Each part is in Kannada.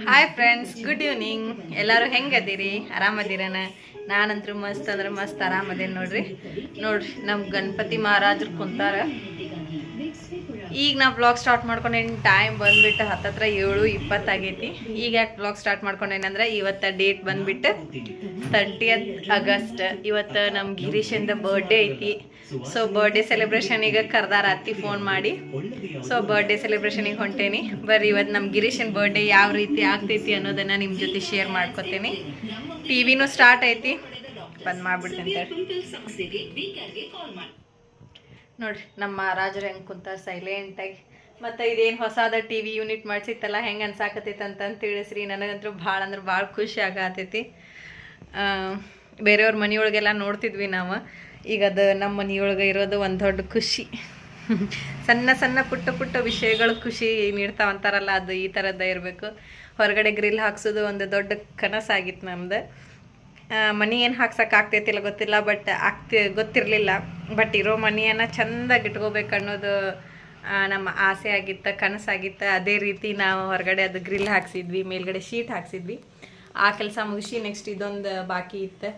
Hi friends, good evening. ಎಲ್ಲರೂ ಹೆಂಗದೀರಿ? ಆರಾಮದಿರನ? ನಾನಂತೂ ಮಸ್ತ್ ಅಂದ್ರೆ ಮಸ್ತ್ ಆರಾಮದೇನಿ ನೋಡ್ರಿ. ನಮ್ಮ ಗಣಪತಿ ಮಹಾರಾಜರು ಕುಂತಾರ. ಈಗ ನಾ ಬ್ಲಾಗ್ ಸ್ಟಾರ್ಟ್ ಮಾಡ್ಕೊಂಡೇನಿ. ಟೈಮ್ ಬಂದ್ಬಿಟ್ಟು ಹತ್ತತ್ರ 7:20 ಆಗೈತಿ. ಈಗ ಯಾಕೆ ಬ್ಲಾಗ್ ಸ್ಟಾರ್ಟ್ ಮಾಡ್ಕೊಂಡೇನಂದ್ರೆ ಇವತ್ತು ಡೇಟ್ ಬಂದ್ಬಿಟ್ಟು 30th ಆಗಸ್ಟ್. ಇವತ್ತು ನಮ್ಮ ಗಿರೀಶಂದ ಬರ್ಡೇ ಐತಿ. ಸೊ ಬರ್ಡೇ ಸೆಲೆಬ್ರೇಷನಿಗೆ ಕರ್ದಾರ ಅತ್ತಿ ಫೋನ್ ಮಾಡಿ. ಸೊ ಬರ್ಡೇ ಸೆಲೆಬ್ರೇಷನಿಗೆ ಹೊಂಟೇನಿ. ಬರ್ರಿ, ಇವತ್ತು ನಮ್ಮ ಗಿರೀಶನ್ ಬರ್ಡೇ ಯಾವ ರೀತಿ ಆಗ್ತೈತಿ ಅನ್ನೋದನ್ನು ನಿಮ್ಮ ಜೊತೆ ಶೇರ್ ಮಾಡ್ಕೊತೀನಿ. ಟಿವಿನೂ ಸ್ಟಾರ್ಟ್ ಐತಿ, ಬಂದ್ ಮಾಡ್ಬಿಡ್ತೇನೆ ನೋಡ್ರಿ. ನಮ್ಮ ರಾಜರು ಹೆಂಗೆ ಕುಂತಾರ ಸೈಲೆಂಟಾಗಿ. ಮತ್ತು ಇದೇನು ಹೊಸಾದ ಟಿವಿ ಯೂನಿಟ್ ಮಾಡಿಸಿತ್ತಲ್ಲ, ಹೆಂಗೆ ಅನ್ಸಾಕತ್ತೈತೆ ಅಂತ ತಿಳಿಸ್ರಿ. ನನಗಂತೂ ಭಾಳ ಅಂದ್ರೆ ಭಾಳ ಖುಷಿ ಆಗತ್ತೈತಿ. ಬೇರೆಯವ್ರ ಮನೆಯೊಳಗೆಲ್ಲ ನೋಡ್ತಿದ್ವಿ ನಾವು. ಈಗ ಅದು ನಮ್ಮ ಮನೆಯೊಳಗೆ ಇರೋದು ಒಂದು ದೊಡ್ಡ ಖುಷಿ. ಸಣ್ಣ ಸಣ್ಣ ಪುಟ್ಟ ಪುಟ್ಟ ವಿಷಯಗಳು ಖುಷಿ ನೀಡ್ತಾವಂತಾರಲ್ಲ, ಅದು ಈ ಥರದ್ದೇ ಇರಬೇಕು. ಹೊರಗಡೆ ಗ್ರಿಲ್ ಹಾಕ್ಸೋದು ಒಂದು ದೊಡ್ಡ ಕನಸಾಗಿತ್ತು ನಮ್ದು. ಮನಿ ಏನು ಹಾಕ್ಸೋಕೆ ಆಗ್ತೈತಿಲ್ಲ ಗೊತ್ತಿಲ್ಲ, ಬಟ್ ಗೊತ್ತಿರಲಿಲ್ಲ. ಬಟ್ ಇರೋ ಮನೆಯನ್ನು ಚೆಂದಾಗಿ ಇಟ್ಕೋಬೇಕು ಅನ್ನೋದು ನಮ್ಮ ಆಸೆ ಆಗಿತ್ತು, ಕನಸಾಗಿತ್ತು. ಅದೇ ರೀತಿ ನಾವು ಹೊರಗಡೆ ಅದು ಗ್ರಿಲ್ ಹಾಕ್ಸಿದ್ವಿ, ಮೇಲ್ಗಡೆ ಶೀಟ್ ಹಾಕ್ಸಿದ್ವಿ. ಆ ಕೆಲಸ ಮುಗಿಸಿ ನೆಕ್ಸ್ಟ್ ಇದೊಂದು ಬಾಕಿ ಇತ್ತು,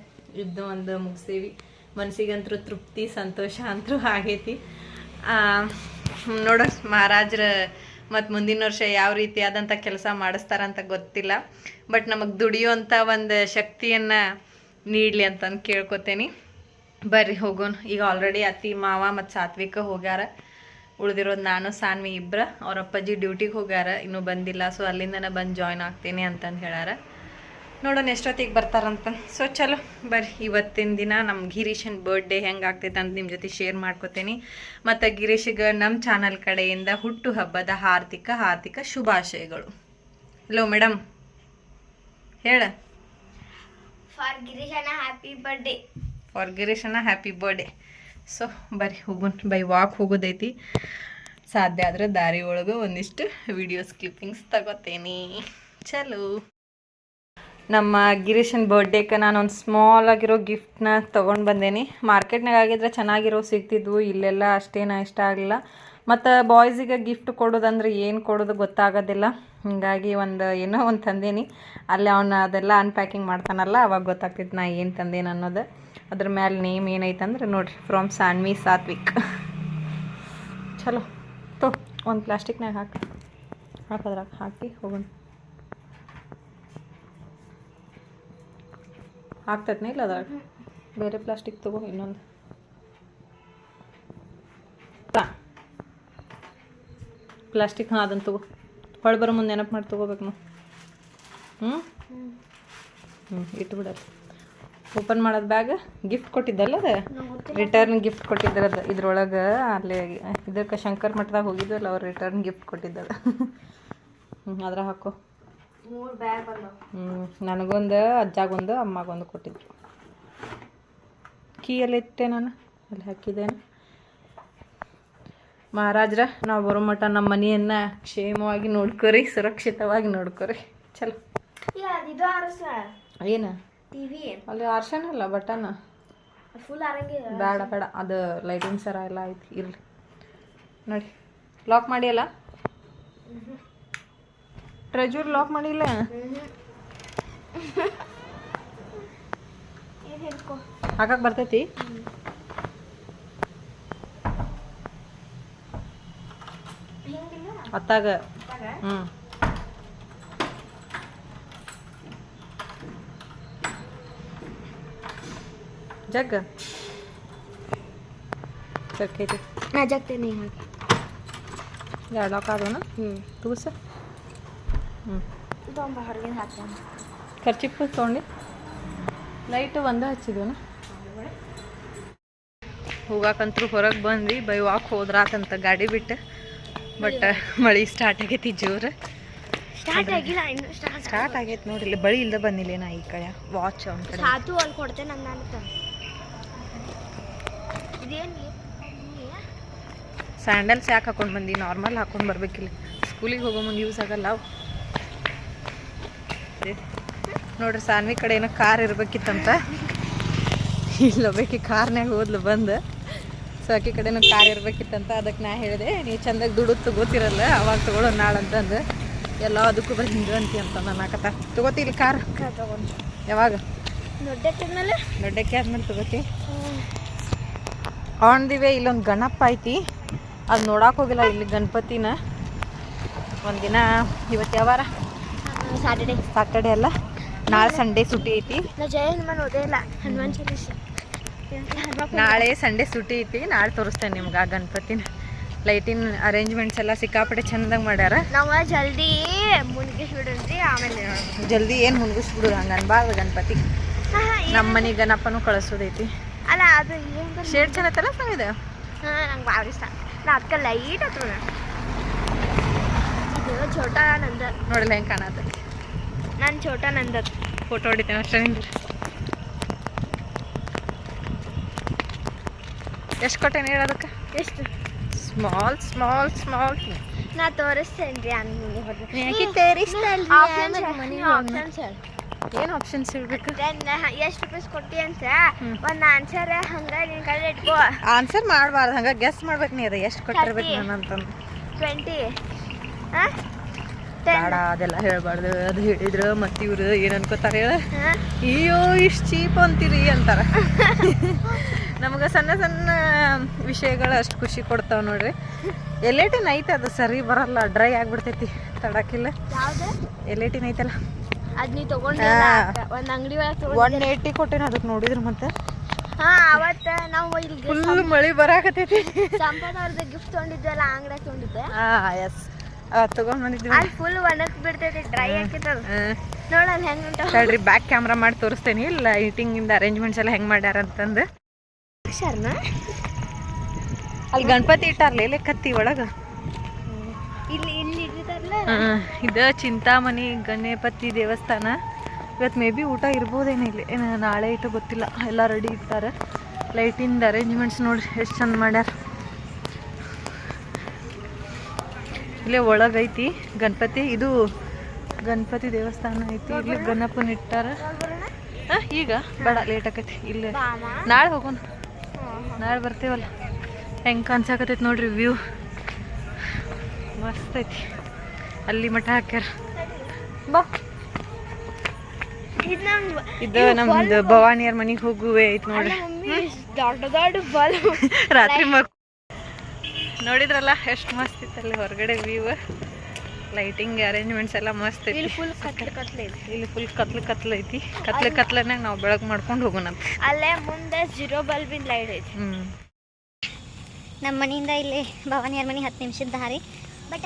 ಇದು ಒಂದು ಮುಗಿಸ್ತೀವಿ. ಮನಸ್ಸಿಗಂತೂ ತೃಪ್ತಿ, ಸಂತೋಷ ಅಂತೂ ಆಗೈತಿ. ನೋಡೋ ಮಹಾರಾಜರ ಮತ್ತು ಮುಂದಿನ ವರ್ಷ ಯಾವ ರೀತಿಯಾದಂಥ ಕೆಲಸ ಮಾಡಿಸ್ತಾರಂತ ಗೊತ್ತಿಲ್ಲ. ಬಟ್ ನಮಗೆ ದುಡಿಯೋಂಥ ಒಂದು ಶಕ್ತಿಯನ್ನು ನೀಡಲಿ ಅಂತಂದು ಕೇಳ್ಕೊತೇನೆ. ಬರ್ರಿ ಹೋಗೋಣ. ಈಗ ಆಲ್ರೆಡಿ ಅತ್ತಿ ಮಾವ ಮತ್ತು ಸಾತ್ವಿಕ ಹೋಗ್ಯಾರ. ಉಳಿದಿರೋದು ನಾನು ಸಾನ್ವಿ ಇಬ್ಬರ. ಅವ್ರ ಅಪ್ಪಾಜಿ ಡ್ಯೂಟಿಗೆ ಹೋಗ್ಯಾರ, ಇನ್ನೂ ಬಂದಿಲ್ಲ. ಸೊ ಅಲ್ಲಿಂದನೇ ಬಂದು ಜಾಯ್ನ್ ಆಗ್ತೀನಿ ಅಂತಂದು ಹೇಳ್ಯಾರ. ನೋಡೋಣ ಎಷ್ಟೊತ್ತಿಗೆ ಬರ್ತಾರಂತ. ಸೊ ಚಲೋ ಬರ್ರಿ, ಇವತ್ತಿನ ದಿನ ನಮ್ಮ ಗಿರೀಶನ್ ಬರ್ಡೇ ಹೆಂಗೆ ಆಗ್ತೈತೆ ಅಂತ ನಿಮ್ಮ ಜೊತೆ ಶೇರ್ ಮಾಡ್ಕೋತೀನಿ. ಮತ್ತು ಗಿರೀಶಿಗೆ ನಮ್ಮ ಚಾನಲ್ ಕಡೆಯಿಂದ ಹುಟ್ಟು ಹಬ್ಬದ ಹಾರ್ದಿಕ ಶುಭಾಶಯಗಳು. ಹಲೋ ಮೇಡಮ್, ಹೇಳ. ಫಾರ್ ಗಿರೀಶಣ್ಣ ಹ್ಯಾಪಿ ಬರ್ಡೇ. ಫಾರ್ ಗಿರೀಶಣ್ಣ ಹ್ಯಾಪಿ ಬರ್ಡೇ. ಸೊ ಬರ್ರಿ ಹೋಗೋಣ. ಬೈ ವಾಕ್ ಹೋಗೋದೈತಿ. ಸಾಧ್ಯ ಆದರೆ ದಾರಿ ಒಳಗೆ ಒಂದಿಷ್ಟು ವಿಡಿಯೋಸ್ ಕ್ಲಿಪ್ಪಿಂಗ್ಸ್ ತಗೋತೀನಿ. ಚಲೋ. ನಮ್ಮ ಗಿರೀಶನ್ ಬರ್ಡೇಗೆ ನಾನು ಒಂದು ಸ್ಮಾಲ್ ಆಗಿರೋ ಗಿಫ್ಟ್ನ ತೊಗೊಂಡು ಬಂದೇನಿ. ಮಾರ್ಕೆಟ್ನಾಗ ಆಗಿದ್ರೆ ಚೆನ್ನಾಗಿರೋ ಸಿಗ್ತಿದ್ವು, ಇಲ್ಲೆಲ್ಲ ಅಷ್ಟೇನು ಇಷ್ಟ ಆಗಲಿಲ್ಲ. ಮತ್ತು ಬಾಯ್ಸಿಗೆ ಗಿಫ್ಟ್ ಕೊಡೋದಂದ್ರೆ ಏನು ಕೊಡೋದು ಗೊತ್ತಾಗೋದಿಲ್ಲ. ಹೀಗಾಗಿ ಏನೋ ಒಂದು ತಂದೇನಿ. ಅಲ್ಲೇ ಅವನು ಅದೆಲ್ಲ ಅನ್ಪ್ಯಾಕಿಂಗ್ ಮಾಡ್ತಾನಲ್ಲ, ಅವಾಗ ಗೊತ್ತಾಗ್ತಿತ್ತು ನಾ ಏನು ತಂದೇನು ಅನ್ನೋದು. ಅದ್ರ ಮೇಲೆ ನೇಮ್ ಏನೈತಂದ್ರೆ ನೋಡಿರಿ, ಫ್ರಮ್ ಸಾನ್ವಿ ಸಾತ್ವಿಕ್. ಚಲೋ ಒಂದು ಪ್ಲಾಸ್ಟಿಕ್ನಾಗ ಹಾಕೋದ್ರಾಗ ಹಾಕಿ ಹೋಗೋಣ. ಆಗ್ತೈತೆ ಇಲ್ಲ ಅದ್ರಾಗ? ಬೇರೆ ಪ್ಲಾಸ್ಟಿಕ್ ತಗೋ, ಇನ್ನೊಂದು ಪ್ಲಾಸ್ಟಿಕ್. ಹಾಂ, ಅದನ್ನು ತಗೋ. ಹೊಳೆ ಬರೋ ಮುಂದೆ ನೆನಪು ಮಾಡಿ ತೊಗೋಬೇಕು ನಾವು. ಇಟ್ಬಿಡೋದು. ಓಪನ್ ಮಾಡೋದು ಬ್ಯಾಗ್. ಗಿಫ್ಟ್ ಕೊಟ್ಟಿದ್ದಲ್ಲ ಅದು, ರಿಟರ್ನ್ ಗಿಫ್ಟ್ ಕೊಟ್ಟಿದ್ದರದು. ಇದ್ರೊಳಗೆ ಅಲ್ಲಿ ಇದಕ್ಕೆ ಶಂಕರ್ ಮಠದಾಗ ಹೋಗಿದ್ವಲ್ಲ, ಅವ್ರು ರಿಟರ್ನ್ ಗಿಫ್ಟ್ ಕೊಟ್ಟಿದ್ದದ. ಅದ್ರ ಹಾಕೋ. ನನಗೊಂದು, ಅಜ್ಜಾಗೊಂದು, ಅಮ್ಮಗೊಂದು ಕೊಟ್ಟಿದ್ರು. ಕೀಯಲ್ಲಿ ಇಟ್ಟೆ ನಾನು, ಅಲ್ಲಿ ಹಾಕಿದ್ದೇನೆ. ಮಹಾರಾಜ್ರ, ನಾವು ಬರೋ ಮಟ್ಟ ನಮ್ಮ ಮನೆಯನ್ನು ಕ್ಷೇಮವಾಗಿ ನೋಡ್ಕೊರಿ, ಸುರಕ್ಷಿತವಾಗಿ ನೋಡ್ಕೊರಿ. ಚಲೋ. ಏನು ಅಲ್ಲಿ ಆರ್ಸನಲ್ಲ ಬಟನ್? ಬೇಡ ಬೇಡ, ಅದು ಲೈಟಿಂಗ್ ಸರ ಎಲ್ಲ ಐತಿ, ಇರಲಿ. ನೋಡಿ, ಲಾಕ್ ಮಾಡಿ ಅಲ್ಲ? ಟ್ರೆಜರ್ ಲಾಕ್ ಮಾಡಿಲ್ಲ. ಹಾಕಕ್ಕೆ ಬರ್ತೈತಿ? ಅತ್ತಾಗ. ಜಗ್ಗ ಜಗ್ಗೈತಿ. ನಾ ಜಗ್ತೇನೆ. ಎರಡು ಲಾಕ್ ಆದವನ? ತೂಸ. ಹೊರಗೆ ಹಾಕ್ತೇನೆ. ಖರ್ಚಿಪ್ಪು ತೊಗೊಂಡು ಲೈಟು ಒಂದೇ ಹಚ್ಚಿದ್ವನ. ಹೋಗಾಕಂತೂ ಹೊರಗೆ ಬಂದ್ವಿ. ಬೈ ವಾಕ್ ಹೋದ್ರಾತಂತ ಗಾಡಿ ಬಿಟ್ಟು. ಬಟ್ ಮಳೆ ಸ್ಟಾರ್ಟ್ ಆಗೈತಿ ಜೋರು. ಸ್ಟಾರ್ಟ್ ಆಗಿಲ್ಲ, ಇನ್ನು ಸ್ಟಾರ್ಟ್ ಆಗೈತಿ ನೋಡಿ. ಇಲ್ಲಿ ಬಳಿ ಇಲ್ಲದೆ ಬಂದಿಲ್ಲ ನಾ ಈ ಕಡೆ. ವಾಚ್ ಅವ್ನ ಕಡೆ ಸಾತು ಅಲ್ಲಿ ಕೊಡ್ತೇನೆ ಅಂತ. ಇದೇನು ಸ್ಯಾಂಡಲ್ಸ್ ಯಾಕೆ ಹಾಕೊಂಡು ಬಂದು ನಾರ್ಮಲ್ ಹಾಕೊಂಡು ಬರ್ಬೇಕಿಲ್ಲ. ಸ್ಕೂಲಿಗೆ ಹೋಗೋ ಮುಂದೆ ಯೂಸ್ ಆಗಲ್ಲ ಅವು. ನೋಡ್ರಿ, ಸಾನ್ವಿ ಕಡೆ ಏನೋ ಕಾರ್ ಇರ್ಬೇಕಿತ್ತಂತ. ಇಲ್ಲಬೇಕಿ ಕಾರ್ನ್ಯಾಗ ಹೋದ್ಲು ಬಂದು. ಸೊ ಆಕೆ ಕಡೆನೂ ಕಾರ್ ಇರ್ಬೇಕಿತ್ತಂತ. ಅದಕ್ಕೆ ನಾ ಹೇಳಿದೆ, ನೀವು ಚೆಂದಾಗಿ ದುಡ್ಡು ತಗೋತಿರಲ್ಲ, ಅವಾಗ ತೊಗೊಳೋ ನಾಳಂತಂದು. ಎಲ್ಲ ಅದಕ್ಕೂ ಬರೀ ಹಿಂಗೆ ಅಂತಿ ಅಂತ ಅನ್ನಕತ್ತ. ತಗೋತಿ ಇಲ್ಲಿ ಕಾರ್ ತಗೊಂಡು ಯಾವಾಗ ದೊಡ್ಡಕ್ಕಿದ್ಮೇಲೆ ದೊಡ್ಡಕ್ಕೆ ಆದ್ಮೇಲೆ ತಗೋತಿ. ಆನ್ ದಿ ವೇ ಇಲ್ಲೊಂದು ಗಣಪ ಐತಿ, ಅದು ನೋಡಕ್ಕೆ ಹೋಗಿಲ್ಲ. ಇಲ್ಲಿ ಗಣಪತಿನ ಒಂದಿನ ಇವತ್ತು ಯಾವಾರ ಸಾಟರ್ಡೆ ಅಲ್ಲ, ನಾಳೆ ಸಂಡೇ ಸುಟಿ ಐತಿ. ಜಯ ಹನುಮಾನ್ ಓದೇ ಇಲ್ಲ, ಹನುಮಾನ್ ಚಾಲೀಸ. ನಾಳೆ ಸಂಡೇ ಸುಟಿ ಐತಿ, ನಾಳೆ ತೋರಿಸ್ತೇನೆ ನಿಮ್ಗೆ ಆ ಗಣಪತಿನ. ಲೈಟಿನ ಅರೇಂಜ್ಮೆಂಟ್ಸ್ ಎಲ್ಲ ಸಿಕ್ಕಾಪಟ್ಟೆ ಚಂದಾಗ ಮಾಡ್ಯಾರ. ನಾವು ಜಲ್ದಿ ಮುನ್ಗಿಸ್ಬಿಡ್ರಿ, ಆಮೇಲೆ ಜಲ್ದಿ ಏನು ಮುನ್ಗಿಸ್ಬಿಡು ಹಂಗೆ ಅನ್ಬಾರ್ದು ಗಣಪತಿ. ನಮ್ಮ ಮನೆ ಗಣಪನೂ ಕಳಿಸೋದೈತಿ. ಅಲ್ಲ ಅದು ಏನು ಶೇಡ್ ಚೆನ್ನತ್ತಲ್ಲ ಸಂಗಿದೆ. ಹಾಂ, ನಂಗೆ ಭಾಳ ಇಷ್ಟ. ನಾ ಅದಕ್ಕೆ ಲೈಟ್ ಹತ್ರ ಇದು ಛೋಟಾ ನಂದರ್ ನೋಡಿಲ್ಲ ಹೆಂಗೆ ಕಾಣತ್ತೈತಿ. ನಾನು ಛೋಟಾ ನಂದರ್ ಫೋಟೋ ಹೊಡಿತೇನೆ ಅಷ್ಟೇ. ನಿಂಗೆ ಎಷ್ಟು ಕೊಟ್ಟೇನೆ ಹೇಳೋದಕ್ಕೆ? ಎಷ್ಟು ಸ್ಮಾಲ್ ಸ್ಮಾಲ್ ಸ್ಮಾಲ್. ನಾ ತೋರಿಸ್ತೇನೆ ರೀ ಏನು ಆಪ್ಷನ್ಸ್ ಇರ್ಬೇಕು? ಎಷ್ಟು ರೂಪೀಸ್ ಕೊಟ್ಟಿ ಅಂತ ಒಂದು ಆನ್ಸರ್ ಹಂಗೆ ನಿನ್ನ ಕಡೆ ಇಟ್ಕೋ. ಆನ್ಸರ್ ಮಾಡಬಾರ್ದು, ಹಂಗೆ ಗೆಸ್ ಮಾಡ್ಬೇಕು ನೀ. ಅದು ಎಷ್ಟು ಕೊಟ್ಟಿರ್ಬೇಕು ನಾನು ಅಂತಂದು. 20 ಬೇಡ ಅದೆಲ್ಲ ಹೇಳ್ಬಾರ್ದು. ಅದು ಹೇಳಿದ್ರು ಮತ್ತೆ ಇವ್ರು ಏನು ಅನ್ಕೋತಾರೆ ಹೇಳ, ಅಯ್ಯೋ ಇಷ್ಟು ಚೀಪ್ ಅಂತೀರಿ ಅಂತಾರೆ. ನಮಗೆ ಸಣ್ಣ ಸಣ್ಣ ವಿಷಯಗಳು ಅಷ್ಟು ಖುಷಿ ಕೊಡ್ತಾವೆ ನೋಡ್ರಿ. ಎಲೆಟಿನ್ ಐತೆ, ಅದು ಸರಿ ಬರಲ್ಲ, ಡ್ರೈ ಆಗಿಬಿಡ್ತೈತಿ, ತಡಕಿಲ್ಲ. ಯಾವ್ದು ಎಲೆಟಿನ್ ಐತಲ್ಲ, ಅದು ನೀ ತಗೊಂಡಿಲ್ಲ ಒಂದು ಅಂಗಡಿ ಒಳಗೆ ತಗೊಂಡು 180 ಕೊಟ್ಟೇನೆ. ಅದಕ್ಕೆ ನೋಡಿದ್ರು ಮತ್ತೆ ಹಾಂ, ಅವತ್ತು ನಾವು ಇಲ್ಲಿ ಫುಲ್ ಮಳೆ ಬರಾಕತೈತಿ. ಸಂಪದ ಅವ್ರದ್ದು ಗಿಫ್ಟ್ ತೊಗೊಂಡಿದ್ವಲ್ಲ, ಅಂಗಡಿಯಾಗ ತೊಗೊಂಡಿದ್ದೆ. ಎಸ್, ತಗೊಂಡ್ ಬಂದಿದ್ವಿ. ಅಲ್ಲಿ ಫುಲ್ ಒಣಕ್ ಬಿಡ್ತೈತಿ, ಡ್ರೈ ಹಾಕಿತ್ತದ. ನೋಡಲ್ಲ ಹೆಂಗೆ ಉಂಟು ಹೇಳ್ರಿ, ಬ್ಯಾಕ್ ಕ್ಯಾಮ್ರಾ ಮಾಡಿ ತೋರಿಸ್ತೇನೆ. ಲೈಟಿಂಗಿಂದ ಅರೇಂಜ್ಮೆಂಟ್ಸ್ ಎಲ್ಲ ಹೆಂಗೆ ಮಾಡ್ಯಾರ ಅಂತಂದು. ಶರ್ಮ ಅಲ್ಲಿ ಗಣಪತಿ ಇಟ್ಟಾರ್ಲ, ಇಲ್ಲಿ ಕತ್ತಿ ಒಳಗೆ. ಇಲ್ಲಿ ಇಲ್ಲಿ ಇಟ್ಟಿದಾರಲ್ಲ, ಇದು ಚಿಂತಾಮಣಿ ಗಣಪತಿ ದೇವಸ್ಥಾನ. ಇವತ್ತು ಮೇ ಬಿ ಊಟ ಇರ್ಬೋದೇನು ಇಲ್ಲಿ, ನಾಳೆ ಇಟ್ಟು ಗೊತ್ತಿಲ್ಲ. ಎಲ್ಲ ರೆಡಿ ಇಟ್ಟಾರೆ. ಲೈಟಿಂದ ಅರೇಂಜ್ಮೆಂಟ್ಸ್ ನೋಡ್ರಿ ಎಷ್ಟು ಚಂದ ಮಾಡ್ಯಾರ. ಇಲ್ಲೇ ಒಳಗೈತಿ ಗಣಪತಿ. ಇದು ಗಣಪತಿ ದೇವಸ್ಥಾನ ಐತಿ. ಇಲ್ಲಿ ಗಣಪನ ಇಟ್ಟಾರ. ಈಗ ಬೇಡ, ಲೇಟ್ ಆಕೈತಿ. ಇಲ್ಲಿ ನಾಳೆ ಹೋಗೋಣ, ನಾಳೆ ಬರ್ತೀವಲ್ಲ. ಹೆಂಗೆ ಕಾಣಿಸಾಕತೈತಿ ನೋಡ್ರಿ ವ್ಯೂ, ಮಸ್ತ್ ಐತಿ. ಅಲ್ಲಿ ಮಠ ಹಾಕ್ಯಾರ. ಬಾ, ಇದು ನಮ್ದು ಭವಾನಿಯರ್ ಮನೆಗೆ ಹೋಗುವೆ ಐತಿ ನೋಡ್ರಿ. ದೊಡ್ಡ ದೊಡ್ಡ ಬಲ್ ರಾತ್ರಿ ನೋಡಿದ್ರಲ್ಲ ಎಷ್ಟು ಮಸ್ತ್ ಇತ್ತಲ್ಲಿ ಹೊರಗಡೆ ವ್ಯೂ. ಲೈಟಿಂಗ್ ಅರೇಂಜ್ಮೆಂಟ್ಸ್ ಎಲ್ಲ ಮಸ್ತ್ ಐತಿ. ಇಲ್ಲಿ ಫುಲ್ ಕತ್ಲೆ ಕತ್ಲೆ ಐತಿ. ಇಲ್ಲಿ ಫುಲ್ ಕತ್ಲೆ ಐತಿ. ಕತ್ಲೆನಾಗ ನಾವು ಬೆಳಗ್ಗೆ ಮಾಡ್ಕೊಂಡು ಹೋಗೋಣ. ಅಲ್ಲೇ ಮುಂದೆ 0 ಬಲ್ಬಿನ ಲೈಟ್ ಐತಿ. ನಮ್ಮ ಮನೆಯಿಂದ ಇಲ್ಲಿ ಭವಾನಿಯರ್ ಮನೆ 10 ನಿಮಿಷದ ದಾರಿ.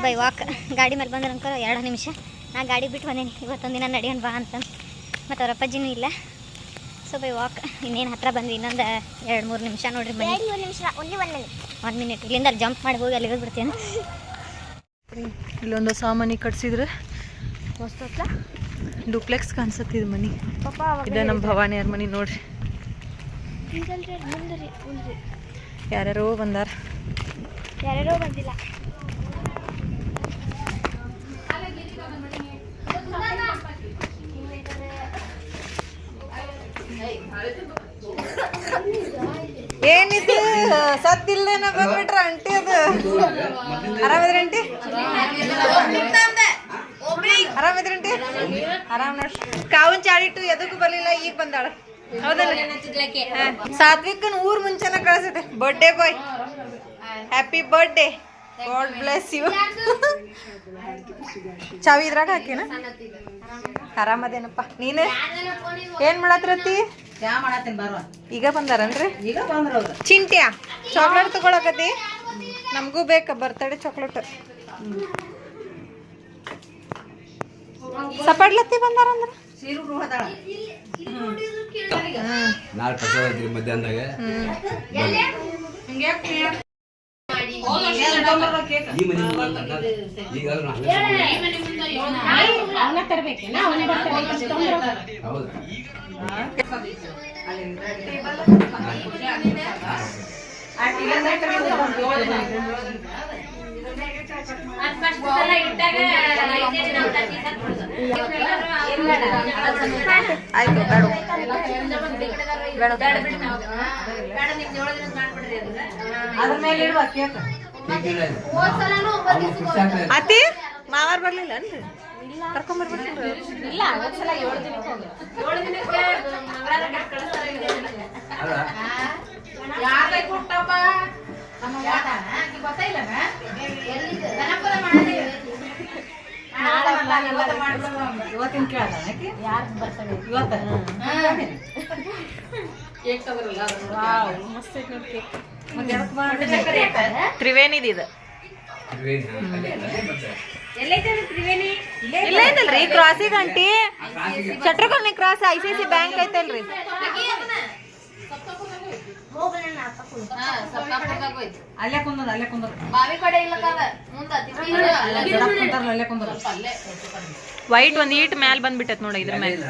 By walk. ಗಾಡಿ ಮೇಲೆ ಬಂದ್ರೆ ಅನ್ಕೋ 2 ನಿಮಿಷ. ನಾ ಗಾಡಿ ಬಿಟ್ಟು ಬಂದೇನಿ, ಇವತ್ತೊಂದು ದಿನ ನಡಿಯೋಣ ಬಾ ಅಂತ. ಮತ್ತು ಅವ್ರ ಅಪ್ಪಾಜಿನೂ ಇಲ್ಲ. ಸೊ ಬೈ ವಾಕ್ ಇನ್ನೇನು ಹತ್ರ ಬಂದ್ವಿ. ಇನ್ನೊಂದು 2-3 ನಿಮಿಷ ನೋಡ್ರಿ ಮನೆ. 1 ನಿಮಿಷ, ಓನ್ಲಿ 1 ಮಿನಿಟ್. 1 ಮಿನಿಟ್. ಇಲ್ಲಿಂದ ಅಲ್ಲಿ ಜಂಪ್ ಮಾಡಿ ಹೋಗಿ ಅಲ್ಲಿ ಹೋಗ್ಬಿಡ್ತೇನೆ. ಇಲ್ಲೊಂದು ಸಾಮಾನಿ ಕಟ್ಸಿದ್ರೆ ಮಸ್ತ್ ಹತ್ರ ಡೂಪ್ಲೆಕ್ಸ್ ಕಾಣಿಸುತ್ತಿದ್ ಮನಿ. ಪಾಪ ಇದು ನಮ್ಮ ಭವಾನಿಯರ್ ಮನಿ ನೋಡ್ರಿ. ಯಾರ್ಯಾರೋ ಬಂದಾರ, ಯಾರ್ಯಾರೋ ಬಂದಿಲ್ಲ. ಏನಿದು ಸದ್ದಿಲ್ಲೇನ ಬಂದ್ಬಿಟ್ರ ಅಂಟಿ. ಅದು ಆರಾಮಿದ್ರಿ ಅಂಟಿ? ಆರಾಮಿದ್ರಿ ಅಂಟಿ? ಆರಾಮ್ ನೋಡ್ರಿ. ಕಾವನ್ ಚಾಡಿಟ್ಟು ಎದಕ್ಕೂ ಬರ್ಲಿಲ್ಲ, ಈಗ ಬಂದಾಳ. ಹೌದಲ್ಲ? ಸಾತ್ವಿಕನ್ ಊರ್ ಮುಂಚೆನ ಕಳ್ಸಿದೆ. Birthday boy, happy birthday, God bless you. ಚಾವಿ ಇದ್ರಾಗ ಹಾಕಿನ? ಆರಾಮದೇನಪ್ಪ. ನೀನು ಏನ್ ಮಾಡತ್ರತಿ? ಈಗ ಬಂದಾರನ್ರಿ? ಚಿಂಟ್ಯಾ ಚಾಕ್ಲೇಟ್ ತಗೊಳಕತಿ? ನಮಗೂ ಬೇಕ ಬರ್ತಡೇ ಚಾಕ್ಲೇಟ್. ಸಪಡ್ಲತ್ತಿ ಬಂದಾರಂದ್ರ ಮಧ್ಯಾಹ್ನದಾಗ ಆಯ್ತು ಬೇಡ ಅದ್ರ ಮೇಲೆ ಇಡುವ ಕೇಕ್. ಅತಿ ಮಾವಾರ್ ಬರ್ಲಿಲ್ಲ ಅನ್ರಿ ಕರ್ಕೊಂಬರ್ಬೇಕು ಇಲ್ಲ ಒಂದ್ಸಲ 7 ದಿನಕ್ಕೆ ಹೋಗಿ 7 ದಿನಕ್ಕೆ ಮಂಗಳವಾರ ಯಾರೇ ಕೊಟ್ಟಪ್ಪ ನಮ್ಮ ಗೊತ್ತಾಯಿಲ್ಲ ಇವತ್ತಿನ ಕೇಳ ಯಾರು ಬರ್ತಾರೆ ಇವತ್ತ ಕೇಕ್ ತಗೋರಲ್ಲ ಮಸ್ತ್ ಐತಿ ನೋಡಿ ಕೇಕ್ ತ್ರಿವೇಣಿದು ಇದು ಇಲ್ಲ ಐತಲ್ರಿ ಕ್ರಾಸಿಗೆ ಅಂಟಿ ಚಟ್ರಕಲ್ನಿ ಕ್ರಾಸ್ ICICI ಬ್ಯಾಂಕ್ ಐತಲ್ರಿ ಅಲ್ಲೇ ಕುಂದ್ರ ಬಾವಿ ಕಡೆ ಇಲ್ಲ ವೈಟ್ ಒಂದ್ ಈಟ್ ಮ್ಯಾಲ್ ಬಂದ್ಬಿಟ್ಟೈತ್ ನೋಡ ಇದ್ರ ಮ್ಯಾಲ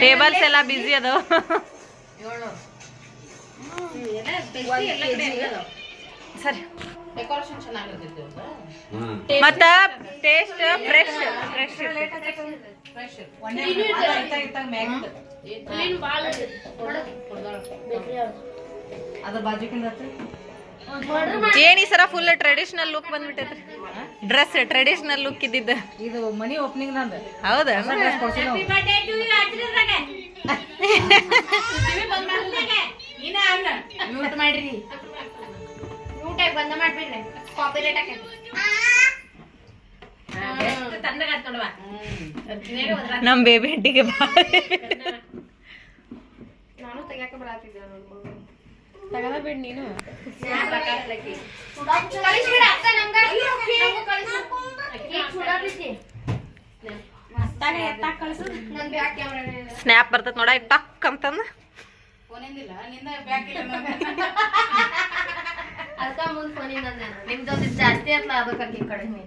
ಟೇಬಲ್ಸ್ ಎಲ್ಲ ಬಿಸಿ ಅದಾವ ಸರಿ ಮತ್ತ ಟೇಸ್ಟ್ ಫ್ರೆಶ್ ಏನ್ ಈ ಸರ ಫುಲ್ ಟ್ರೆಡಿಷನಲ್ ಲುಕ್ ಬಂದ್ಬಿಟ್ಟೈತ್ರಿ ಡ್ರೆಸ್ ಟ್ರೆಡಿಷನಲ್ ಲುಕ್ ಇದ್ದಿದ್ದ ಇದು ಮನಿ ಓಪನಿಂಗ್ ಹೌದಾ ಮಾಡ್ರಿ ಬಂದ ಮಾಡ್ಬಿಡ್ರಿ ಕಾಪಿರೇಟ್ ನಮ್ ಬೇಬಿ ಹೆಂಟಿಗೆ ನಾನು ತೆಗ್ಯಾಕ ಬರಾತಿದ್ದೆ ತಗದ ಬಿಡ್ ನೀನು ಸ್ನ್ಯಾಪ್ ಬರ್ತದ ನೋಡ ಟಕ್ ಅಂತಂದ ಅದಕ್ಕ ಮುಂದ್ ಫೋನಿಂದ ನಿಮ್ದೊಂದು ಜಾಸ್ತಿ ಅತ್ಲ ಅದಕ್ಕೆ ಕಡಿಮೆ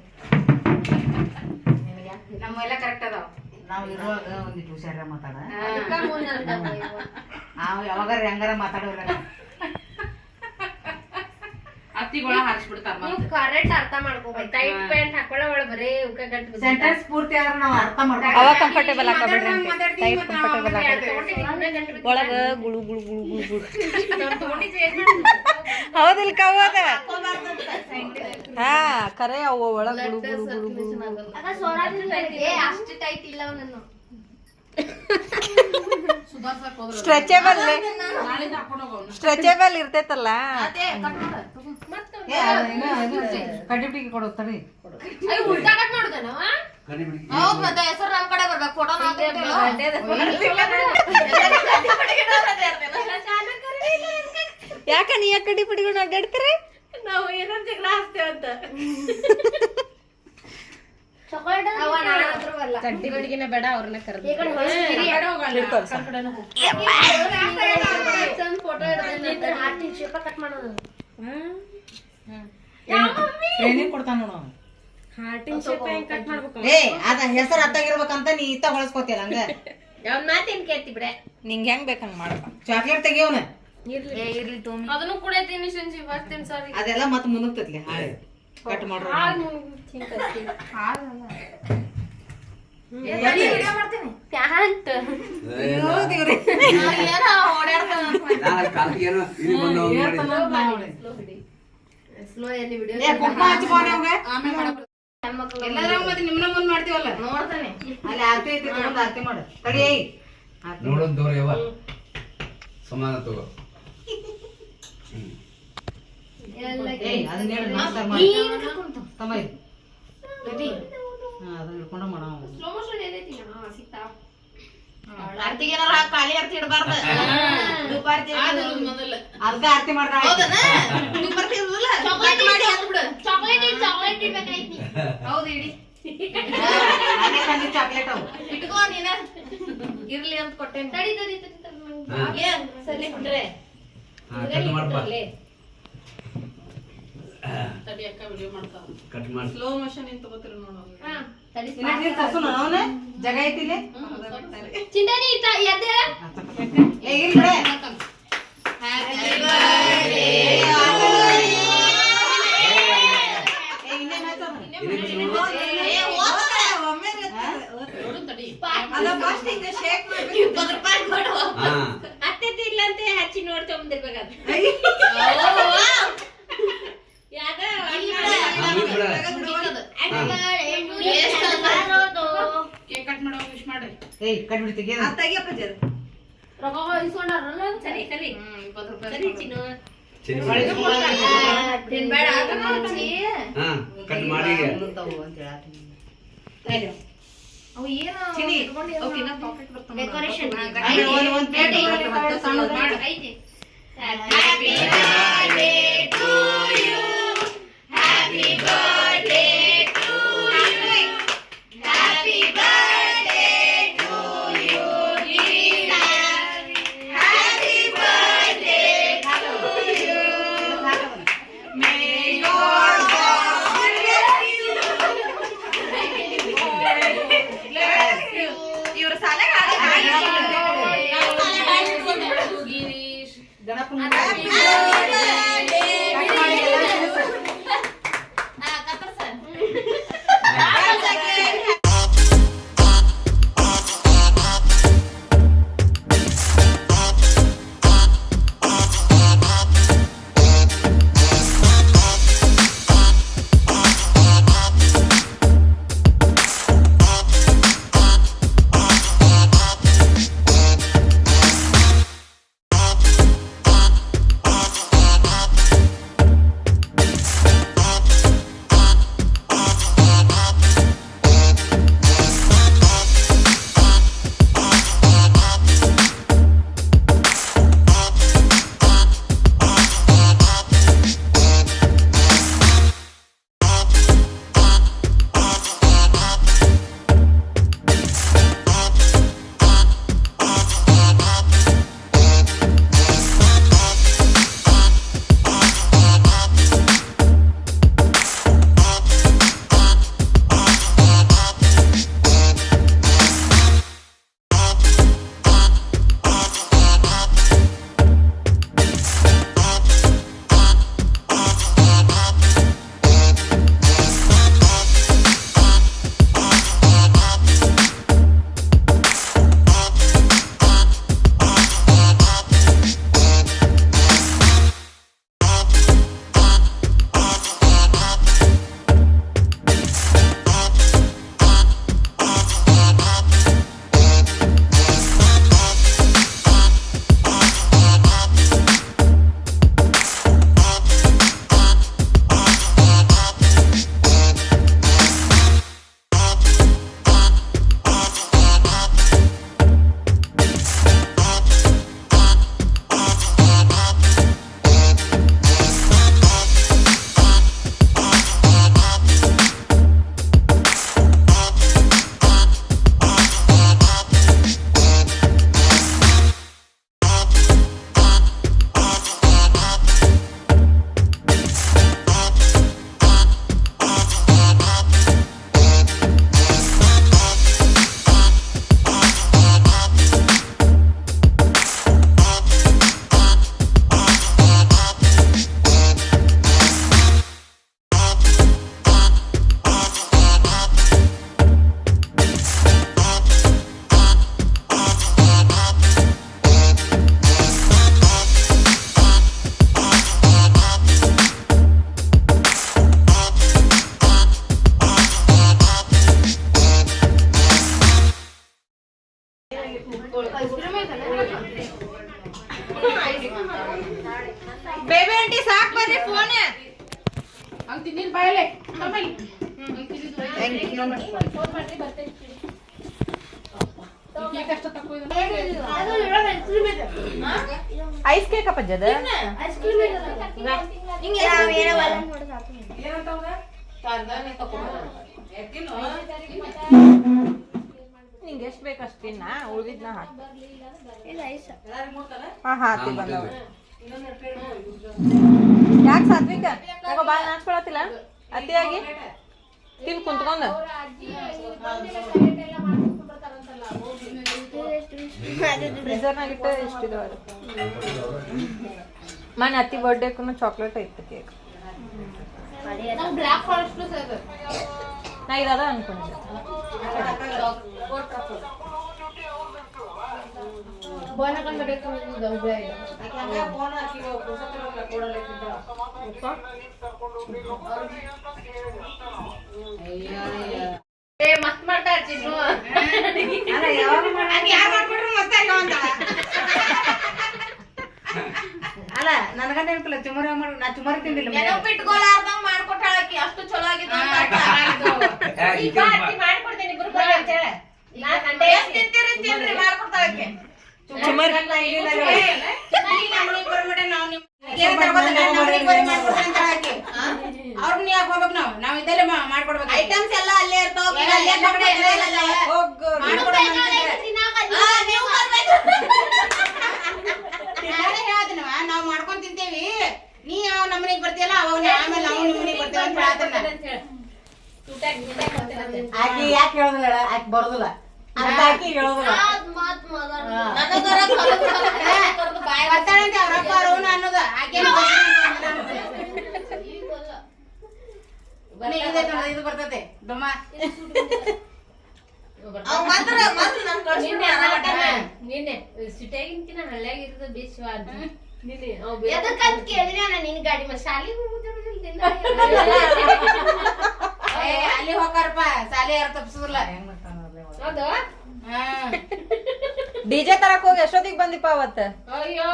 ನಮ್ಮೆಲ್ಲ ಕರೆಕ್ಟ್ ಅದಾವ ನಾವು ಇರುವಾಗ ಒಂದಿಟ್ಟು ಹುಷಾರ ಮಾತಾಡ ನಾವು ಯಾವಾಗಾರ ಹೆಂಗಾರ ಮಾತಾಡೋರ ಅತ್ತಿಗಳ ಹಾರಿಸ್ಬಿಡ್ತಾರ ಕರೆಕ್ಟ್ ಅರ್ಥ ಮಾಡ್ಕೋಬೇಕು ಟೈಟ್ ಪ್ಯಾಂಟ್ ಹಾಕೊಳ್ಳೋ ಒಳ ಬರೇ ಸೆಂಟೆನ್ಸ್ ಪೂರ್ತಿ ಆದ್ರೆ ನಾವು ಅರ್ಥ ಮಾಡ್ಕೋ ಅವಾಗ ಕಂಫರ್ಟೇಬಲ್ ಹಾಕಬೇಡ್ರಿ ಟೈಟ್ ಕಂಫರ್ಟೇಬಲ್ ಹಾಕಿ ಒಳಗ ಗುಳು ಗುಳು ಗುಳು ಗುಳು ಗುಳು ಹೌದಿಲ್ಲ ಕವ್ವದ ಹಾ ಕರೆ ಅವು ಒಳಗ ಗುಳು ಗುಳು ಗುಳು ಗುಳು ಅಷ್ಟು ಟೈಟ್ ಇಲ್ಲ ಅವನನ್ನು ಸ್ಟ್ರೆಚೇಬಲ್ ಇರ್ತೈತಲ್ಲ ಕಡ್ಡಿಬಿಡಿಗೆ ಕೊಡೋ ತಡಿ ಯಾಕ ನೀ ಯಾಕೆ ಕಡ್ಡಿ ಪುಡಿಗಳು ಅಡ್ಡಾಡ್ತೀರಿ ನಾವು ಏನೋ ಜಗಳ ಹಾಕ್ತೇವಂತ ಚಡ್ಡಿ ಬಡಿಗೆನ ಬೇಡ ಅವ್ರನ್ನ ಹೆಸರು ಅತ್ತಾಗಿರ್ಬೇಕಂತ ನೀ ಇತ್ತ ಹೊಳಸ್ಕೋತಿಲ್ಲ ಹಂಗ ಮಾತೇನ್ ಕೇಳ್ತಿ ಬಿಡ ನಿಂಗೆ ಹೆಂಗ್ ಬೇಕಂಗ್ ಮಾಡಪ್ಪ ಚಾಕ್ಲೇಟ್ ತೆಗಿಯೋನ ಇರ್ಲಿ ತೋಮಿ ಅದನ್ನು ಕೂಡ ತಿನ್ನಿ ಬರ್ತೀನಿ ಸಾರಿ ಅದೆಲ್ಲ ಮತ್ ಮುನುಗ್ತೈತ್ಲಿ ಕಟ್ ಮಾಡ್ರ ನಿಮ್ನ ಮುಂದ್ ಮಾಡ್ತೀವಲ್ಲ ನೋಡ್ತಾನೆ ಅಲ್ಲಿ ಆರ್ತಿ ಐತಿ ತಗೊಂಡ್ ಆರ್ತಿ ಮಾಡ ತಡಿ ನೋಡೋದ್ ದೂರ ಯಾವ ಸಮಾನ ತಗೋ ಖಾಲಿ ಆರ್ತಿ ಇಡಬಾರ್ದು ಅರ್ಧ ಆರ್ತಿ ಮಾಡ್ದ ಹೌದು ಇಡಿ ಚಾಕ್ಲೇಟ್ ಅವು ಇಟ್ಕೋ ನೀನ ಇರ್ಲಿ ಅಂತ ಕೊಟ್ಟೆ ತಡಿ ತಡಿ ಸರಿ ಬಿಟ್ರೆ ತಡಿ ಅಕ್ಕ ವಿಡಿಯೋ ಮಾಡ್ತಾವ ಕಟ್ ಮಾಡಿ ಸ್ಲೋ ಮೋಷನ್ ಏನ್ ತಗೋತೀರ ನೋಡು ತಡಿ ನೀನು ತಸೋಣ ಅವನ ಜಾಗ ಐತಿಲೆ ಚಿಂತಾನಿ ಇತ್ತ ಎದ್ದೆ ಏ ಇಲ್ಲ ಬಿಡೆ ಹ್ಯಾಪಿ ಬರ್ತ್ಡೇ ಏ ಇನ್ನೇ ಮಾತಾಡು ಏ ಓದ್ತಾ ಒಮ್ಮೆ ನೋಡು ತಡಿ ಅದ ಫಸ್ಟ್ ಹಿಂಗ ಶೇಕ್ ಮಾಡ್ಬೇಕು 20 ರೂಪಾಯಿ ಕೊಡು ಅತ್ತೆ ತಿರ್ಲಂತೆ ಹಚ್ಚಿ ನೋಡ್ತಾ ಬಂದಿರ್ಬೇಕಾದ ಯಾಕ ಕಟ್ ಮಾಡಿ ಇವ್ರ ಸಾಲೆ ಬೇಬಿ ಆಂಟಿ ಸಾಕ್ ಬರ್ರಿ ಫೋನ್ ಅಂತಿನ ಬಾಯಲೆ ಐಸ್ ಕೇಕ್ ಪಜ್ಜದ ನಿಂಗೆ ಎಷ್ಟು ಬೇಕು ಅಷ್ಟಿನ್ನ ಉಳಿದಿದ್ನ ಹಾಕಿ ಬಂದವ ಯಾಕೆ ಸಾತ್ವಿಕ ಯಾಕೋ ಬಾಳ ನಾಚ್ಕೊಳತಿಲ್ಲ ಅತಿಯಾಗಿ ತಿನ್ ಕುಂತ್ಕೊಂಡ ಫ್ರೀಜರ್ನಾಗಿಟ್ಟು ಎಷ್ಟಿದಾವ ಮನೆ ಅತ್ತಿ ಬರ್ಡೇಕು ಚಾಕ್ಲೇಟ್ ಐತೆ ಕೇಕ್ ಬ್ಲ್ಯಾಕ್ ಫಾರೆಸ್ಟ್ ನಾ ಇರದ ಅನ್ಕೊಂಡಿದ್ದೆ ಮಸ್ತ್ ಮಾಡ್ತಾ ಚಿನ್ನು ಅಲ್ಲ ನನಗ ನೆನಪಿಲ್ಲ ಚುಮರಿ ಮಾಡಿ ನಾ ಚುಮರಿ ತಿಂದಿಲ್ಲ ನೆನಪಿಟ್ಕೊಳ್ಳಾರ್ದಂಗ್ ಮಾಡ್ಕೊಟ್ಟಾಳಕಿ ಅಷ್ಟು ಚಲೋ ಆಗಿತ್ತು ಮಾಡ್ಕೊಡ್ತೇನೆ ತಿನ್ರಿ ಮಾಡ್ಕೊಡ್ತಾಳಕ್ಕೆ ಅವ್ರನ್ನ ಯಾಕೆ ಹೋಗ್ಬೇಕು ನಾವ್ ಇದ್ದಲ್ಲೇ ಮಾಡ್ಕೊಡ್ಬೇಕು ಐಟಮ್ಸ್ ಎಲ್ಲ ಅಲ್ಲೇ ಇರ್ತಾವ ನಾವ್ ಮಾಡ್ಕೊಂಡ್ ತಿಂತೇವಿ ನೀ ಅವ್ ನಮ್ಮನಿಗ್ ಬರ್ತೀಯಲ್ಲ ಅವಾಗ ಆಮೇಲೆ ನಾವು ನಿಮ್ ಮನಿಗ್ ಬರ್ತೇವೆ ಅಂತ ಹೇಳ್ತಾನ ಆಕಿ ಯಾಕೆ ಹೇಳೋದಿಲ್ಲ ಆಕಿ ಬರೋದಿಲ್ಲ ಅಂತ ಆಕಿ ಹೇಳೋದಿಲ್ಲ ಬರ್ತಾಳಂತೆ ಅವ್ರ ಅಪ್ಪ ಅವ್ರವ್ನ ಅನ್ನೋದ ಆಕೆ ಇದು ಬರ್ತತೆ ಡೊಮ್ಮ ನಿನ್ನೆ ಸಿಟಿಯಾಗಿನ್ಕಿನ ಹಳ್ಳಿಯಾಗಿರೋದು ಬೇಸ್ವ ಅಂತ ಎದಕ್ಕಂತ ಕೇಳಿದ್ರೆ ನಿನ್ ಗಾಡಿ ಮೇಲೆ ಶಾಲೆಗೆ ಅಲ್ಲಿ ಹೋಗಾರಪ್ಪ ಸಾಲಿ ಯಾರು ತಪ್ಸುದಿಲ್ಲ ಹೌದು ಡಿಜೆ ತರಕ್ ಹೋಗಿ ಎಷ್ಟೊತ್ತಿಗೆ ಬಂದಿಪ್ಪ ಅವತ್ತ ಅಯ್ಯೋ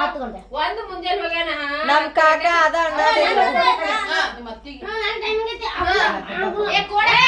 ಒಂದು ಮುಂಜಾನೆ ಹೋಗ್ಯಾನ ನಮ್ ಕಾಕ ಅದ ಅಣ್ಣ ಮತ್ತಿಗೆ ಏ ಕೊಡೆ